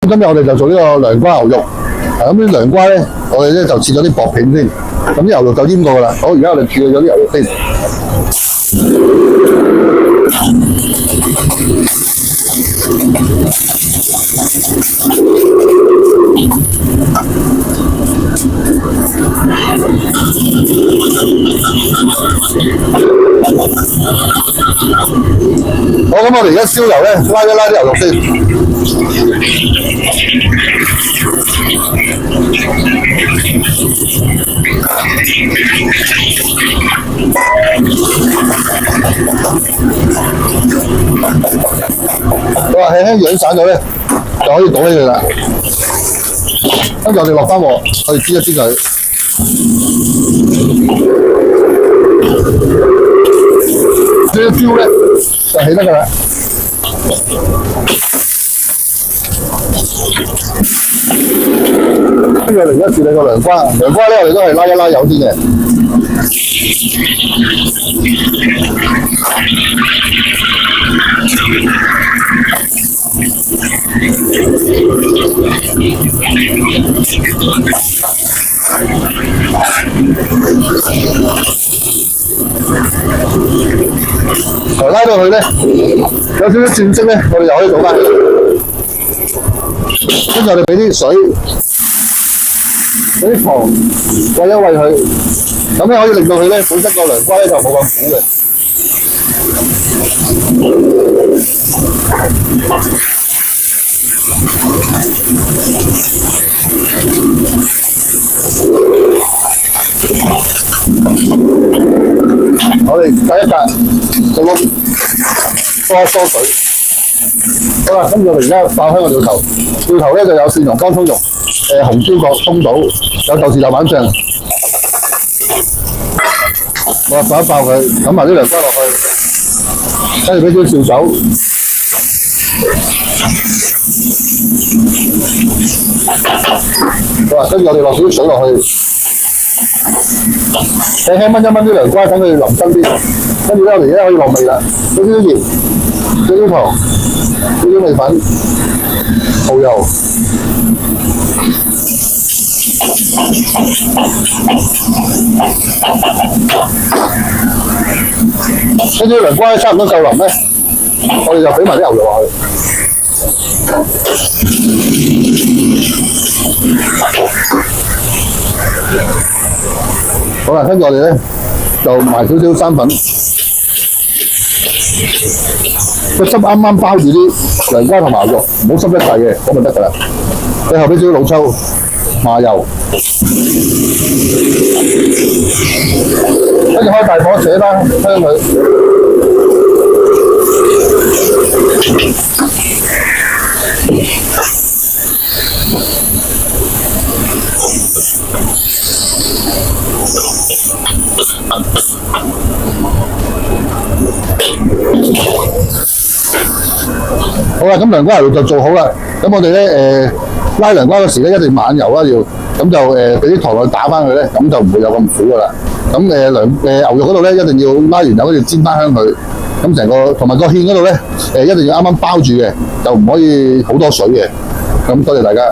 今日我哋就做呢個涼瓜牛肉。咁啲涼瓜咧，我哋咧就切咗啲薄片先。咁啲牛肉就醃過噶啦。好，而家我哋處理咗啲牛肉先。好，咁我哋而家燒油咧，拉一拉啲牛肉先。好啊，輕輕揚散咗咧，就可以倒起佢啦。跟住我哋落翻鑊，我哋煎一煎佢。呢啲焦咧就起得㗎啦。跟住我哋而家處理個涼瓜，涼瓜咧我哋都係拉一拉油先嘅。拉到佢咧有少少轉色咧，我哋又可以倒翻去。跟住我哋俾啲水，俾啲糖餵一餵佢，咁咧可以令到佢咧本身個涼瓜咧就冇咁苦嘅。我哋隔一隔，就攞多水。好啦，跟住我哋而家爆香個料頭，料頭咧就有蒜蓉、乾葱蓉、紅椒角、葱棗，有豆豉豆瓣醬。我爆一爆佢，揼埋啲涼瓜落去，跟住俾啲紹酒。好啦，跟住我哋落少啲水落去。輕輕燜一燜啲涼瓜，等佢腍身啲。跟住咧，我哋而家可以落味啦，少少鹽、少少糖、少少味粉、蠔油。跟住涼瓜差唔多夠腍咧，我哋就俾埋啲牛肉落去。好啦，跟住我哋咧就埋少少生粉，個汁啱啱包住啲涼瓜同埋牛肉，唔好濕得滯嘅，咁就得㗎啦。最後俾少少老抽、麻油，跟住開大火扯啦，香佢。好啦，咁涼瓜牛肉就做好啦。咁我哋咧拉涼瓜嗰時咧一定慢油啦，要咁就俾啲糖落去打翻佢咧，咁就唔會有咁苦噶啦。咁牛肉嗰度咧一定要拉完油跟住煎翻香佢。咁成個同埋個芡嗰度咧一定要啱啱包住嘅，就唔可以好多水嘅。咁多謝大家。